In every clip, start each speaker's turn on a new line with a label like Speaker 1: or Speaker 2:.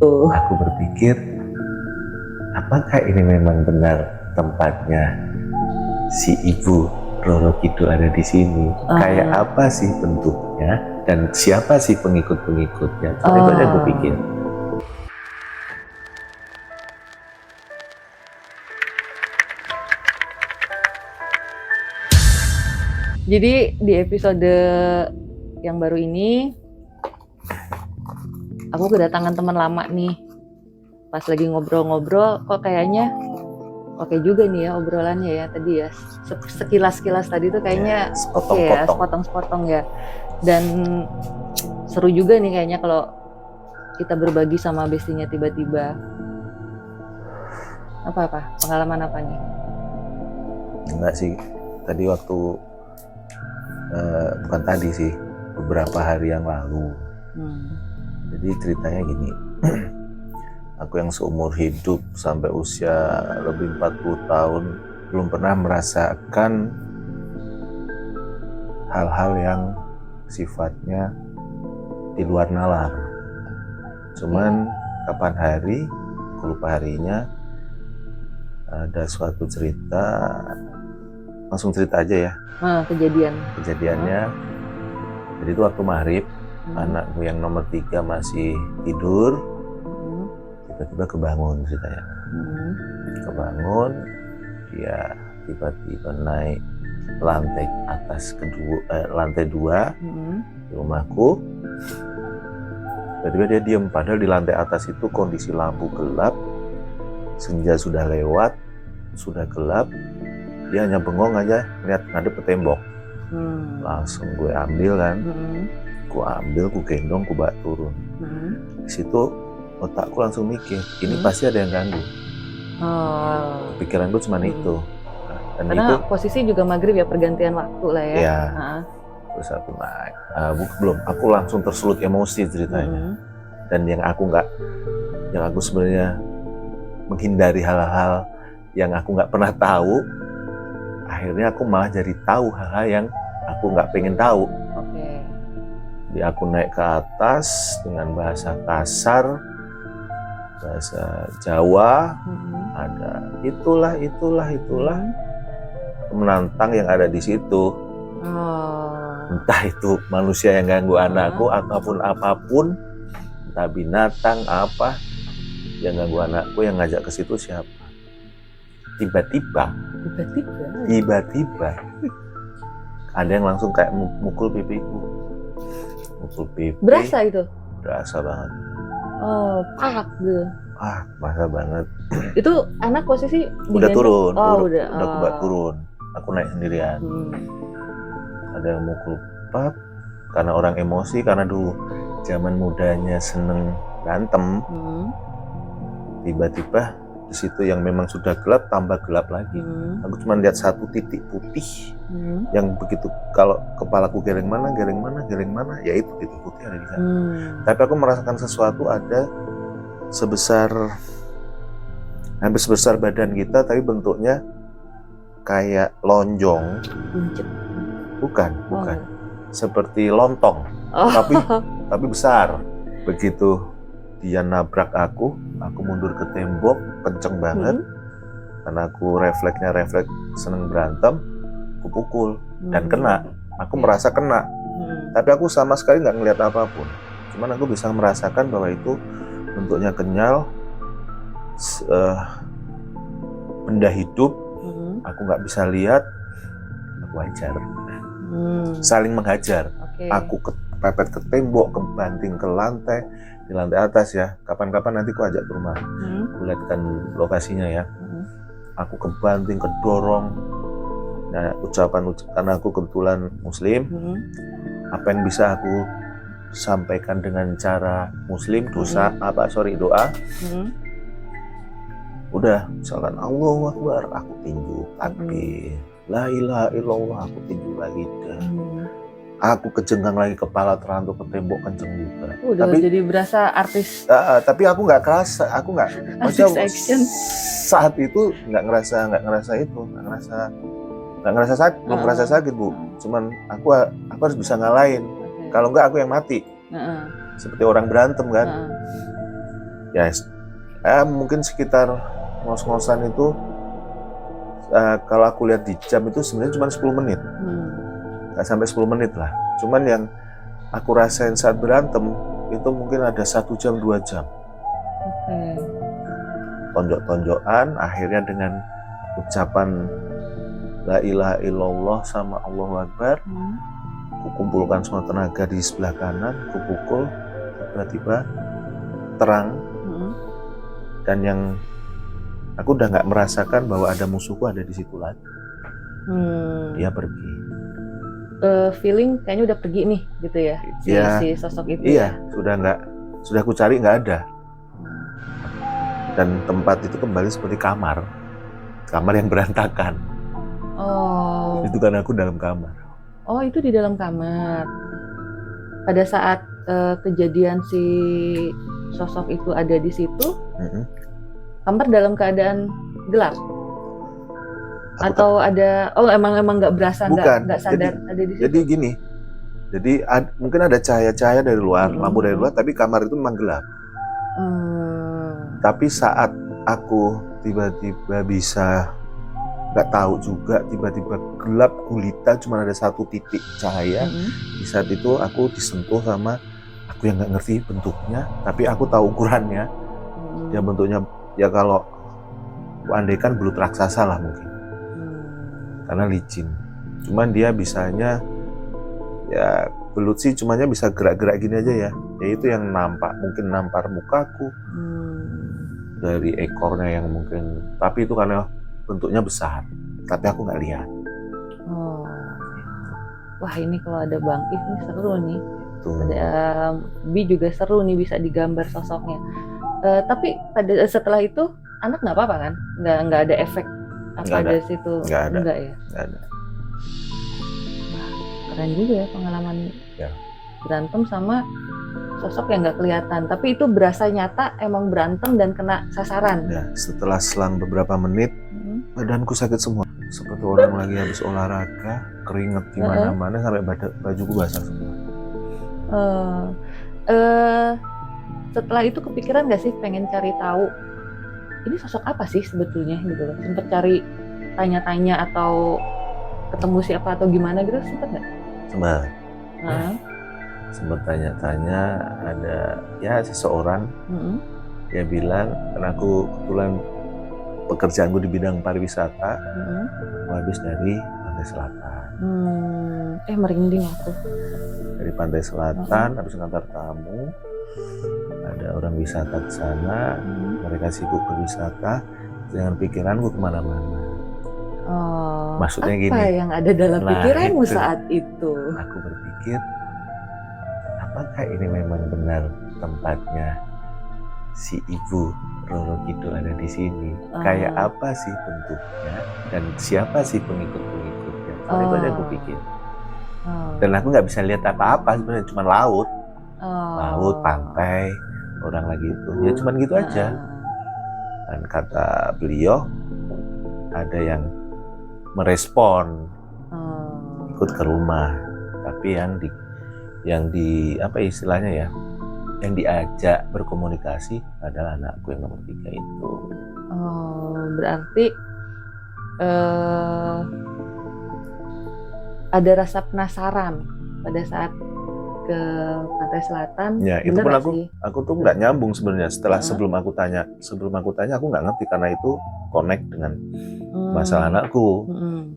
Speaker 1: Aku berpikir, apakah ini memang benar tempatnya si ibu Roro Kidul ada di sini? Kayak apa sih bentuknya dan siapa sih pengikut-pengikutnya? Itu aja gue pikir.
Speaker 2: Jadi di episode yang baru ini aku kedatangan teman lama nih. Pas lagi ngobrol-ngobrol kok kayaknya oke juga nih ya obrolannya ya tadi ya. Sekilas-kilas tadi tuh kayaknya oke ya, sepotong-sepotong ya. Dan seru juga nih kayaknya kalau kita berbagi sama bestinya tiba-tiba. Apa-apa? Pengalaman apa nih?
Speaker 1: Enggak sih, tadi waktu bukan tadi sih, beberapa hari yang lalu. Jadi ceritanya gini, aku yang seumur hidup sampai usia lebih 40 tahun belum pernah merasakan hal-hal yang sifatnya di luar nalar. Cuman kapan hari, aku lupa harinya, ada suatu cerita, langsung cerita aja ya. Kejadiannya, jadi itu waktu maghrib, anakku yang nomor 3 masih tidur, tiba-tiba kebangun ceritanya. Kebangun, dia tiba-tiba naik lantai atas lantai 2 di rumahku. Tiba-tiba dia diam, padahal di lantai atas itu kondisi lampu gelap, senja sudah lewat, sudah gelap. Dia hanya bengong aja, lihat ngadep ke tembok. Langsung gue ambil kan, gue gendong, gue bawa turun. Di situ otakku langsung mikir, ini pasti ada yang ganggu. Pikiran gue cuma itu. Dan
Speaker 2: karena
Speaker 1: itu,
Speaker 2: posisi juga maghrib ya, pergantian waktu lah ya.
Speaker 1: Ya. Terus aku naik, aku langsung tersulut emosi ceritanya. Dan yang aku sebenarnya menghindari hal-hal yang aku nggak pernah tahu, akhirnya aku malah jadi tahu hal-hal yang aku nggak pengen tahu. Jadi aku naik ke atas dengan bahasa kasar, bahasa Jawa, ada itulah, menantang yang ada di situ. Entah itu manusia yang ganggu anakku ataupun apapun, entah binatang apa yang ganggu anakku, yang ngajak ke situ siapa. Tiba-tiba ada yang langsung kayak mukul pipiku.
Speaker 2: Berasa itu?
Speaker 1: Berasa banget.
Speaker 2: Pak gitu.
Speaker 1: Berasa banget.
Speaker 2: Itu anak posisi
Speaker 1: udah turun.
Speaker 2: Udah
Speaker 1: Aku turun. Aku naik sendirian. Ada yang mukul pap, karena orang emosi, karena dulu zaman mudanya seneng berantem. Tiba-tiba di situ yang memang sudah gelap tambah gelap lagi. Aku cuma lihat satu titik putih yang begitu, kalau kepalaku gereng mana, ya itu titik putih ada di sana. Tapi aku merasakan sesuatu ada hampir sebesar badan kita, tapi bentuknya kayak lonjong. Bukan. Seperti lontong, tapi besar. Begitu dia nabrak aku mundur ke tembok kenceng banget, karena aku refleks seneng berantem, aku pukul dan kena. Aku merasa kena, tapi aku sama sekali nggak ngelihat apapun. Cuman aku bisa merasakan bahwa itu bentuknya kenyal, benda hidup. Aku nggak bisa lihat, aku hajar, saling menghajar. Aku kepepet ke tembok, kebanting ke lantai. Di lantai atas ya, kapan-kapan nanti aku ajak ke rumah, aku lihatkan lokasinya ya. Aku kebanting, kedorong. Nah, karena aku kebetulan muslim, apa yang bisa aku sampaikan dengan cara muslim, doa. Udah, misalkan Allahu Akbar, aku tinju takbir, la ilaha illallah, aku tinju lagi dan aku kejenggang lagi, kepala terhantuk ke tembok kenceng juga.
Speaker 2: Tapi jadi berasa artis.
Speaker 1: Tapi aku nggak kerasa, maksudnya saat itu nggak ngerasa sakit, belum ngerasa sakit Bu. Cuman aku harus bisa ngalahin. Kalau nggak aku yang mati. Seperti orang berantem kan. Ya, mungkin sekitar ngos-ngosan itu kalau aku lihat di jam itu sebenarnya cuma 10 menit. Nggak sampai 10 menit lah. Cuman yang aku rasain saat berantem itu mungkin ada 1 jam 2 jam. Tonjok-tonjokan, akhirnya dengan ucapan la ilaha illallah sama Allahu Akbar, aku kumpulkan semua tenaga di sebelah kanan, aku pukul, tiba-tiba terang, dan yang aku udah nggak merasakan bahwa ada musuhku ada di situ lagi. Dia pergi.
Speaker 2: Feeling kayaknya udah pergi nih, gitu ya? Si sosok itu.
Speaker 1: Iya, sudah aku cari nggak ada. Dan tempat itu kembali seperti kamar yang berantakan.
Speaker 2: Oh.
Speaker 1: Itu kan aku dalam kamar.
Speaker 2: Oh, itu di dalam kamar. Pada saat kejadian si sosok itu ada di situ, kamar dalam keadaan gelap. Atau ada, emang nggak berasa, nggak sadar ada di situ.
Speaker 1: Jadi gini, mungkin ada cahaya-cahaya dari luar, lampu dari luar, tapi kamar itu memang gelap. Tapi saat aku tiba-tiba bisa, nggak tahu juga, tiba-tiba gelap gulita, cuma ada 1 titik cahaya. Di saat itu aku disentuh sama aku yang nggak ngerti bentuknya, tapi aku tahu ukurannya. Dia bentuknya ya kalau andaikan belut raksasa lah mungkin, karena licin. Cuman dia bisanya ya belut sih, cumanya bisa gerak-gerak gini aja ya. Ya itu yang nampak, mungkin nampar mukaku dari ekornya yang mungkin, tapi itu karena bentuknya besar, tapi aku nggak lihat.
Speaker 2: Wah, ini kalau ada Bang If nih seru nih. Ada Bi juga seru nih, bisa digambar sosoknya. Tapi setelah itu anak nggak apa-apa kan? Nggak ada efek apa dari situ? Nggak ya?
Speaker 1: Nggak ada.
Speaker 2: Wah, keren juga ya pengalaman berantem sama sosok yang nggak kelihatan, tapi itu berasa nyata, emang berantem dan kena sasaran.
Speaker 1: Ya, setelah selang beberapa menit, badanku sakit semua, seperti orang lagi habis olahraga, keringet di mana-mana sampai bajuku basah semua.
Speaker 2: Setelah itu kepikiran nggak sih pengen cari tahu ini sosok apa sih sebetulnya gitu loh? Sempet cari tanya-tanya atau ketemu siapa atau gimana gitu, sempet nggak?
Speaker 1: Sempat tanya-tanya, ada ya seseorang, dia bilang, karena aku kebetulan pekerjaanku di bidang pariwisata, aku habis dari Pantai Selatan.
Speaker 2: Merinding aku.
Speaker 1: Dari Pantai Selatan, habis ngantar tamu, ada orang wisata di sana, mereka sibuk berwisata, dengan pikiranku kemana-mana. Maksudnya
Speaker 2: apa
Speaker 1: gini.
Speaker 2: Apa yang ada dalam pikiranmu saat itu?
Speaker 1: Aku berpikir, apakah ini memang benar tempatnya si Ibu Roro Kidul ada di sini? Kayak apa sih bentuknya dan siapa sih pengikut-pengikutnya? Itu aja aku pikir. Dan aku nggak bisa lihat apa-apa sebenarnya, cuma laut, pantai, orang lagi itu. Ya cuma gitu aja. Dan kata beliau, ada yang merespon, ikut ke rumah, tapi yang di apa istilahnya ya, yang diajak berkomunikasi adalah anakku yang nomor 3 itu.
Speaker 2: Berarti ada rasa penasaran pada saat ke Pantai Selatan.
Speaker 1: Ya itu pun aku tuh nggak nyambung sebenarnya. Sebelum aku tanya aku nggak ngerti, karena itu connect dengan masalah anakku.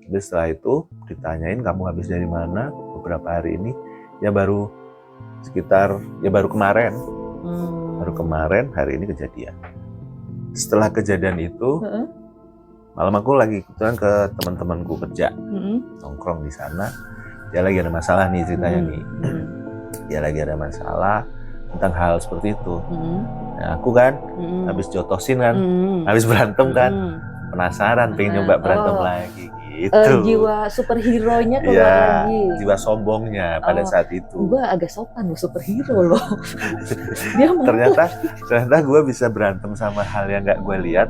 Speaker 1: Jadi setelah itu ditanyain, kamu habis dari mana beberapa hari ini? Ya baru kemarin. Baru kemarin, hari ini kejadian. Setelah kejadian itu, malam aku lagi kebetulan ke teman-temanku kerja, nongkrong di sana. Dia lagi ada masalah nih ceritanya nih. Dia lagi ada masalah tentang hal seperti itu. Nah, aku kan habis jotosin kan, habis berantem kan, penasaran pengen nyoba berantem lagi gitu.
Speaker 2: Jiwa superhero-nya keluar lagi.
Speaker 1: Jiwa sombongnya pada saat itu.
Speaker 2: Gue agak sopan loh, superhero loh. Dia
Speaker 1: ternyata gue bisa berantem sama hal yang nggak gue lihat,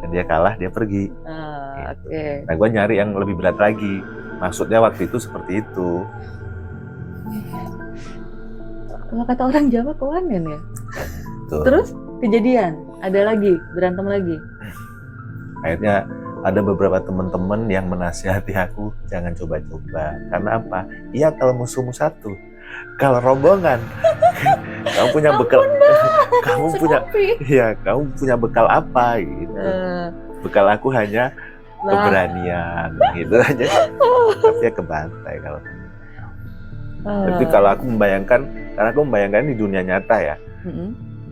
Speaker 1: dan dia kalah, dia pergi. Gitu. Nah, gue nyari yang lebih berat lagi. Maksudnya waktu itu seperti itu.
Speaker 2: Kalau kata orang Jawa kewanen ya.
Speaker 1: Tuh.
Speaker 2: Terus kejadian, ada lagi, berantem lagi.
Speaker 1: Akhirnya ada beberapa teman-teman yang menasihati aku jangan coba-coba. Karena apa? Iya, kalau musuhmu satu, kalau rombongan kamu punya bekal, kamu punya bekal apa gitu. Bekal aku hanya keberanian gitu aja. Tapi ya kebantai kalau. Tapi kalau aku membayangkan, karena aku membayangkan di dunia nyata ya.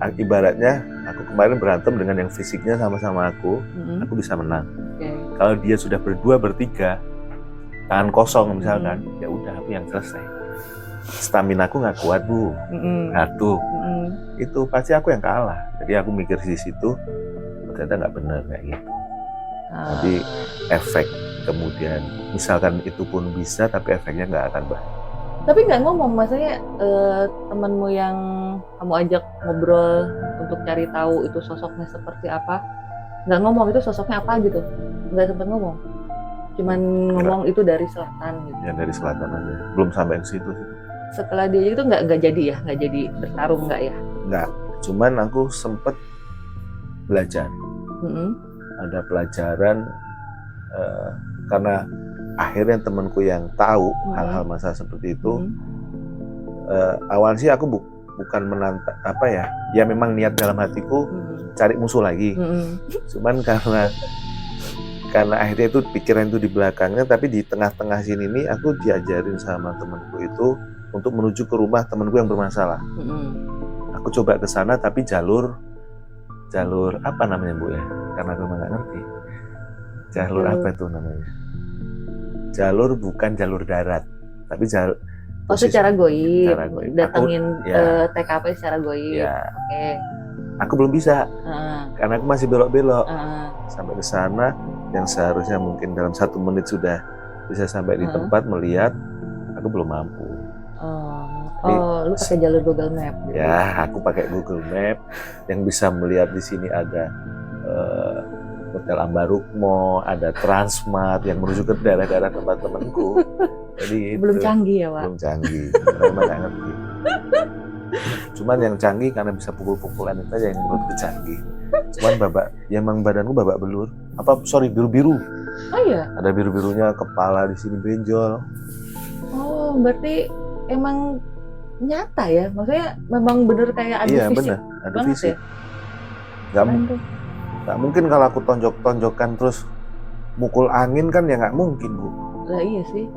Speaker 1: Ibaratnya aku kemarin berantem dengan yang fisiknya sama-sama aku bisa menang. Kalau dia sudah berdua, bertiga, tangan kosong misalkan, ya udah aku yang selesai. Stamina aku nggak kuat Bu, satu, itu pasti aku yang kalah. Jadi aku mikir di situ, ternyata nggak benar kayak gitu. Jadi efek kemudian, misalkan itu pun bisa, tapi efeknya nggak akan baik.
Speaker 2: Tapi nggak ngomong, maksudnya temanmu yang kamu ajak ngobrol untuk cari tahu itu sosoknya seperti apa, nggak ngomong itu sosoknya apa gitu, nggak sempat ngomong, cuman ngomong itu dari selatan gitu.
Speaker 1: Ya dari selatan aja, belum sampai ke situ.
Speaker 2: Setelah dia itu nggak jadi bertarung nggak ya? Nggak,
Speaker 1: cuman aku sempet belajar. Ada pelajaran karena akhirnya temanku yang tahu hal-hal masalah seperti itu. Awal sih aku bukan menantang apa ya, ya memang niat dalam hatiku cari musuh lagi. Cuman karena akhirnya itu pikiran itu di belakangnya, tapi di tengah-tengah sini nih aku diajarin sama temanku itu untuk menuju ke rumah temanku yang bermasalah. Aku coba ke sana, tapi jalur apa namanya Bu ya? Karena aku memang nggak ngerti. Jalur apa itu namanya? Jalur bukan jalur darat, tapi jalur.
Speaker 2: Secara goib, datangin TKP secara goib.
Speaker 1: Ya.
Speaker 2: Oke.
Speaker 1: Aku belum bisa, karena aku masih belok-belok. Sampai ke sana, yang seharusnya mungkin dalam 1 menit sudah bisa sampai di tempat melihat, aku belum mampu.
Speaker 2: Lu pakai jalur Google Map? Gitu.
Speaker 1: Ya, aku pakai Google Map yang bisa melihat di sini ada Hotel Ambarukmo, ada Transmart yang menuju ke daerah-daerah tempat temanku. Jadi
Speaker 2: belum canggih ya Pak?
Speaker 1: Belum canggih, memang nggak ngerti. Cuman yang canggih karena bisa pukul-pukulan itu aja yang menurutku canggih. Cuman emang badanku babak belur. Biru-biru.
Speaker 2: Oh iya?
Speaker 1: Ada biru-birunya, kepala di sini benjol.
Speaker 2: Oh, berarti emang nyata ya? Maksudnya memang bener kayak adu fisik? Iya bener,
Speaker 1: adu fisik. Ya? Gak mungkin kalau aku tonjok-tonjokkan terus mukul angin kan ya nggak mungkin Bu.
Speaker 2: Lah iya sih.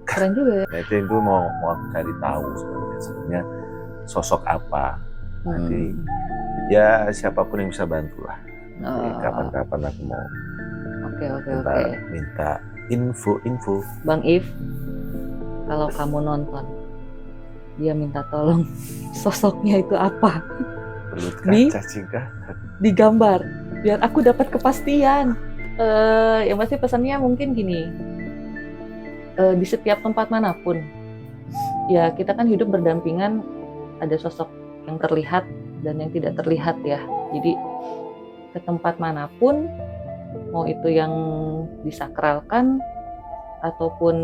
Speaker 2: Keren juga ya.
Speaker 1: Jadi itu mau aku cari tahu sebenarnya sosok apa. Nanti ya siapapun yang bisa bantu lah. Kapan-kapan aku mau.
Speaker 2: Oke.
Speaker 1: Minta info.
Speaker 2: Bang If, kalau kamu nonton, dia minta tolong sosoknya itu apa? Digambar biar aku dapat kepastian. Yang pasti pesannya mungkin gini, di setiap tempat manapun ya kita kan hidup berdampingan, ada sosok yang terlihat dan yang tidak terlihat ya. Jadi ke tempat manapun, mau itu yang disakralkan ataupun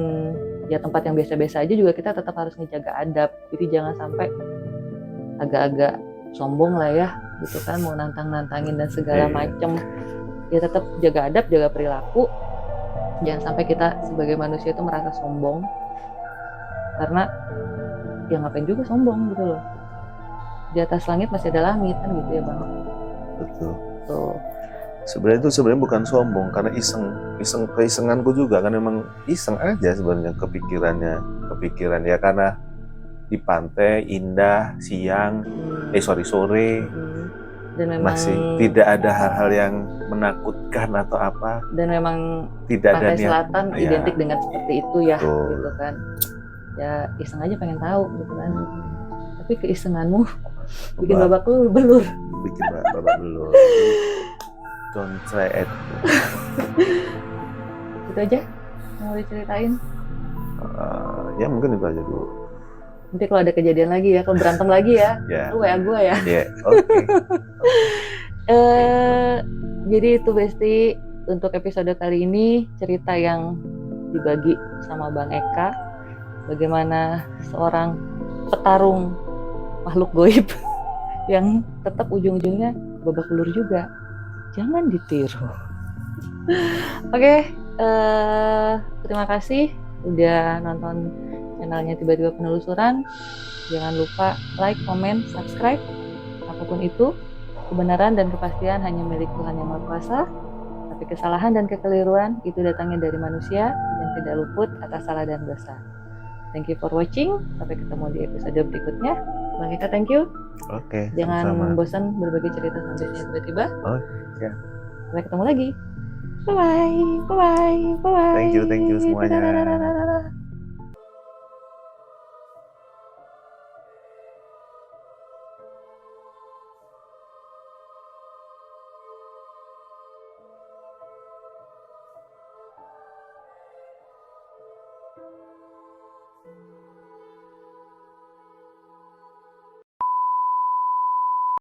Speaker 2: ya tempat yang biasa-biasa aja, juga kita tetap harus menjaga adab. Jadi jangan sampai agak-agak sombong lah ya gitu kan, mau nantang-nantangin dan segala macem. Ya tetap jaga adab, jaga perilaku. Jangan sampai kita sebagai manusia itu merasa sombong, karena ya ngapain juga sombong gitu loh. Di atas langit masih ada langit kan gitu ya Bang.
Speaker 1: Betul.
Speaker 2: Tuh.
Speaker 1: Sebenarnya bukan sombong, karena keisenganku juga kan, memang iseng aja sebenarnya kepikiran ya, karena di pantai indah siang sore
Speaker 2: dan memang
Speaker 1: masih tidak ada hal-hal yang menakutkan atau apa,
Speaker 2: dan memang
Speaker 1: tidak
Speaker 2: pantai
Speaker 1: ada
Speaker 2: selatan
Speaker 1: ya,
Speaker 2: identik dengan seperti itu ya.
Speaker 1: Betul.
Speaker 2: Gitu kan ya, iseng aja pengen tahu gitu kan. Tapi keisenganmu bikin babak belur.
Speaker 1: Don't try it.
Speaker 2: Itu aja mau diceritain?
Speaker 1: Ya mungkin itu aja dulu.
Speaker 2: Nanti kalau ada kejadian lagi ya, kalau berantem lagi ya, lu WA gue ya.
Speaker 1: Oke.
Speaker 2: Jadi itu Besti, untuk episode kali ini cerita yang dibagi sama Bang Eka, bagaimana seorang petarung makhluk goib yang tetap ujung-ujungnya babak belur juga. Jangan ditiru. Oke, terima kasih udah nonton channelnya Tiba-Tiba Penelusuran. Jangan lupa like, comment, subscribe. Apapun itu, kebenaran dan kepastian hanya milik Tuhan Yang Maha Kuasa. Tapi kesalahan dan kekeliruan itu datangnya dari manusia yang tidak luput atas salah dan dosa. Thank you for watching. Sampai ketemu di episode berikutnya. Bang Eka, thank you.
Speaker 1: Oke,
Speaker 2: Jangan
Speaker 1: sama-sama.
Speaker 2: bosan berbagi cerita selanjutnya tiba-tiba.
Speaker 1: Oh, ya.
Speaker 2: Sampai ketemu lagi. Bye-bye. Bye-bye. Bye-bye.
Speaker 1: Thank you semuanya.